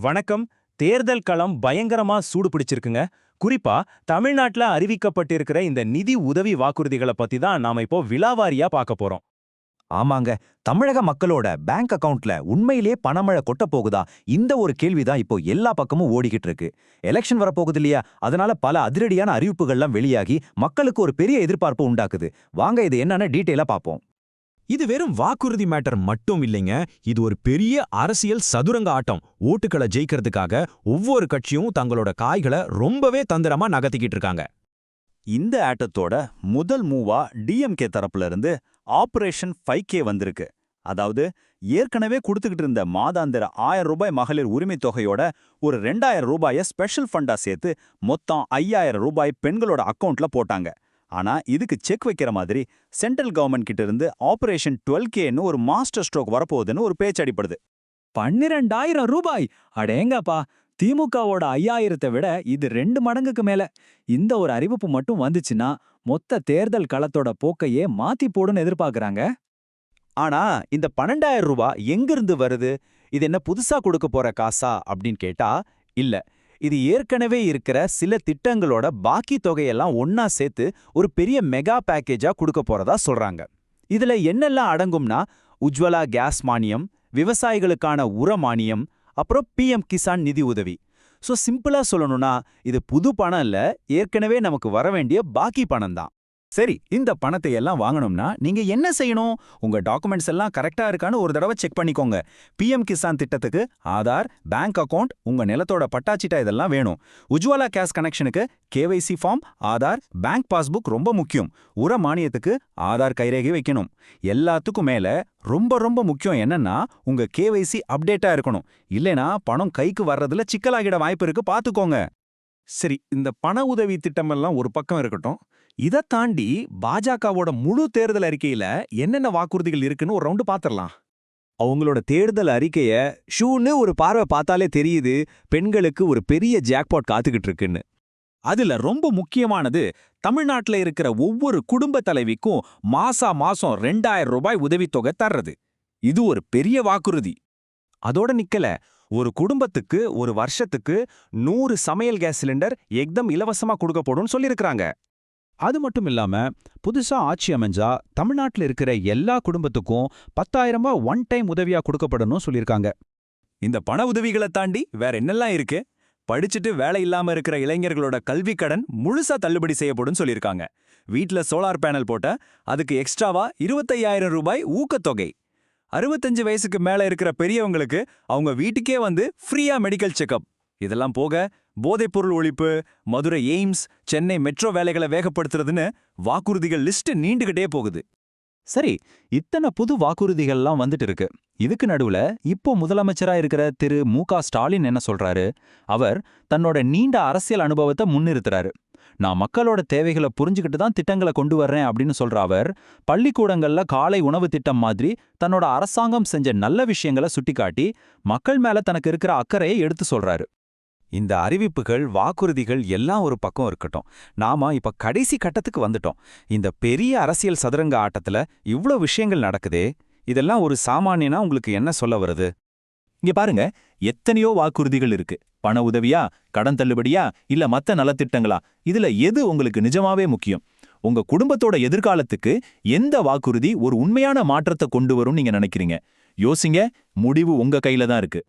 வணக்கம். தேர்தல் களம் பயங்கரமா சூடு பிடிச்சிருக்குங்க. குறிப்பா தமிழ்நாட்டுல அறிவிக்கப்பட்டிருக்கிற இந்த நிதி உதவி வாக்குறுதிகளை பத்தி தான் நாம இப்போ விலாவாரியா பார்க்க போறோம். ஆமாங்க. தமிழக மக்களோட பேங்க் அக்கவுண்ட்ல உண்மையிலேயே பணமழை கொட்ட போகுதா? இந்த ஒரு கேள்விதான் இப்போ எல்லா பக்கமும் ஓடிக்கிட்டு இருக்கு. எலெக்ஷன் வரப்போகுது இல்லையா? அதனால பல அதிரடியான அறிவிப்புகள்லாம் வெளியாகி மக்களுக்கு ஒரு பெரிய எதிர்பார்ப்பு உண்டாக்குது. வாங்க இது என்னன்னு டீட்டெயிலா பார்ப்போம். இது வெறும் வாக்குறுதி மேட்டர் மட்டும் இல்லைங்க. இது ஒரு பெரிய அரசியல் சதுரங்க ஆட்டம். ஓட்டுகளை ஜெயிக்கிறதுக்காக ஒவ்வொரு கட்சியும் தங்களோட காய்களை ரொம்பவே தந்திரமா நகர்த்திக்கிட்டு இருக்காங்க. இந்த ஆட்டத்தோட முதல் மூவா டிஎம்கே தரப்புல இருந்து ஆபரேஷன் 5K வந்திருக்கு. அதாவது ஏற்கனவே கொடுத்துக்கிட்டு இருந்த மாதாந்திர 1000 ரூபாய் மகளிர் உரிமை தொகையோட ஒரு 2000 ரூபாயை ஸ்பெஷல் ஃபண்டா சேர்த்து மொத்தம் 5000 ரூபாய் பெண்களோட அக்கவுண்ட்ல போட்டாங்க. ஆனா இதுக்கு செக் வைக்கிற மாதிரி சென்ட்ரல் கவர்மெண்ட் கிட்ட இருந்து ஆபரேஷன் 12Kன்னு ஒரு மாஸ்டர் ஸ்ட்ரோக் வரப்போகுதுன்னு ஒரு பேச்சு அடிப்படுது. 12,000 ரூபாய்! அடேங்கப்பா! திமுகவோட 5000 விட இது 2 மடங்குக்கு மேல. இந்த ஒரு அறிவிப்பு மட்டும் வந்துச்சுன்னா மொத்த தேர்தல் களத்தோட போக்கையே மாத்தி போடுன்னு எதிர்பார்க்கறாங்க. ஆனா இந்த 12,000 ரூபாய் எங்கிருந்து வருது? இது என்ன புதுசா கொடுக்க போற காசா அப்படின்னு கேட்டா இல்ல. இது ஏற்கனவே இருக்கிற சில திட்டங்களோட பாக்கி தொகையெல்லாம் ஒன்னா சேர்த்து ஒரு பெரிய மெகா பேக்கேஜா கொடுக்க போறதா சொல்றாங்க. இதுல என்னெல்லாம் அடங்கும்னா உஜ்வலா கேஸ் மானியம், விவசாயிகளுக்கான உர மானியம், அப்புறம் பிஎம் கிசான் நிதி உதவி. சோ சிம்பிளா சொல்லணும்னா இது புது பணம் இல்ல, ஏற்கனவே நமக்கு வர வேண்டிய பாக்கி பணம் தான். சரி, இந்த பணத்தை எல்லாம் வாங்கணும்னா நீங்க என்ன செய்யணும்? உங்க டாக்குமெண்ட்ஸ் எல்லாம் கரெக்டா இருக்கான்னு ஒரு தடவை செக் பண்ணிக்கோங்க. பிஎம் கிசான் திட்டத்துக்கு ஆதார், பேங்க் அக்கவுண்ட், உங்க நிலத்தோட பட்டாச்சிட்டா இதெல்லாம் வேணும். உஜ்வாலா கேஸ் கனெக்ஷனுக்கு KYC form, Aadhaar, bank passbook ரொம்ப முக்கியம். உர மானியத்துக்கு ஆதார் கைரேகை வைக்கணும். எல்லாத்துக்கும் மேல ரொம்ப ரொம்ப முக்கியம் என்னன்னா உங்க கேவைசி அப்டேட்டா இருக்கணும். இல்லைனா பணம் கைக்கு வர்றதுல சிக்கலாகிட வாய்ப்பு இருக்கு, பாத்துக்கோங்க. சரி, இந்த பண உதவி திட்டமெல்லாம் ஒரு பக்கம் இருக்கட்டும். இதை தாண்டி பாஜகவோட முழு தேர்தல் அறிக்கையில என்னென்ன வாக்குறுதிகள் இருக்குன்னு ஒரு ரவுண்டு பாத்திரலாம். அவங்களோட தேர்தல் அறிக்கைய ஷூன்னு ஒரு பார்வை பார்த்தாலே தெரியுது, பெண்களுக்கு ஒரு பெரிய ஜாக்பாட் காத்துக்கிட்டு இருக்குன்னு. அதுல ரொம்ப முக்கியமானது தமிழ்நாட்டுல இருக்கிற ஒவ்வொரு குடும்ப தலைவிக்கும் மாசம் 2000 ரூபாய் உதவித்தொகை தர்றது. இது ஒரு பெரிய வாக்குறுதி. அதோட நிக்கல, ஒரு குடும்பத்துக்கு ஒரு வருஷத்துக்கு 100 சமையல் கேஸ் சிலிண்டர் எக்தம் இலவசமா கொடுக்கப்படும் சொல்லியிருக்கிறாங்க. அது மட்டும் இல்லாம புதுசா ஆட்சி அமைஞ்சா தமிழ்நாட்டுல இருக்கிற எல்லா குடும்பத்துக்கும் 10,000 ரூபாய் ஒன் டைம் உதவியா கொடுக்கப்படணும் சொல்லியிருக்காங்க. இந்த பண உதவிகளை தாண்டி வேற என்னெல்லாம் இருக்கு? படிச்சுட்டு வேலை இல்லாம இருக்கிற இளைஞர்களோட கல்வி கடன் முழுசா தள்ளுபடி செய்யப்படும் சொல்லியிருக்காங்க. வீட்ல சோலார் பேனல் போட்ட அதுக்கு எக்ஸ்ட்ராவா 25,000 ரூபாய் ஊக்கத்தொகை. 65 வயசுக்கு மேல இருக்கிற பெரியவங்களுக்கு அவங்க வீட்டுக்கே வந்து ஃப்ரீயா மெடிக்கல் செக்அப். இதெல்லாம் போக போதைப்பொருள் ஒழிப்பு, மதுரை எய்ம்ஸ், சென்னை மெட்ரோ வேலைகளை வேகப்படுத்துறதுன்னு வாக்குறுதிகள் லிஸ்ட் நீண்டுகிட்டே போகுது. சரி, இத்தனை புது வாக்குறுதிகள்லாம் வந்துட்டு இருக்கு. இதுக்கு நடுவுல இப்போ முதலமைச்சரா இருக்கிற திரு மு.க. ஸ்டாலின் என்ன சொல்றாரு? அவர் தன்னோட நீண்ட அரசியல் அனுபவத்தை முன்னிறுத்துறாரு. நான் மக்களோட தேவைகளை புரிஞ்சுக்கிட்டு தான் திட்டங்களை கொண்டு வர்றேன் அப்படின்னு சொல்ற அவர், பள்ளிக்கூடங்கள்ல காலை உணவு திட்டம் மாதிரி தன்னோட அரசாங்கம் செஞ்ச நல்ல விஷயங்களை சுட்டிக்காட்டி மக்கள் மேல தனக்கு இருக்கிற அக்கறையை எடுத்து சொல்றாரு. இந்த அறிவிப்புகள், வாக்குறுதிகள் எல்லாம் ஒரு பக்கம் இருக்கட்டும். நாம இப்ப கடைசி கட்டத்துக்கு வந்துட்டோம். இந்த பெரிய அரசியல் சதுரங்க ஆட்டத்துல இவ்ளோ விஷயங்கள் நடக்குதே, இதெல்லாம் ஒரு சாமானியனா உங்களுக்கு என்ன சொல்ல வருது? இங்க பாருங்க, எத்தனையோ வாக்குறுதிகள் இருக்கு. பண உதவியா, கடன் தள்ளுபடியா, இல்ல மத்த நலத்திட்டங்களா? இதுல எது உங்களுக்கு நிஜமாவே முக்கியம்? உங்க குடும்பத்தோட எதிர்காலத்துக்கு எந்த வாக்குறுதி ஒரு உண்மையான மாற்றத்தை கொண்டு வரும் நீங்க நினைக்கிறீங்க? யோசிங்க, முடிவு உங்க கையில தான் இருக்கு.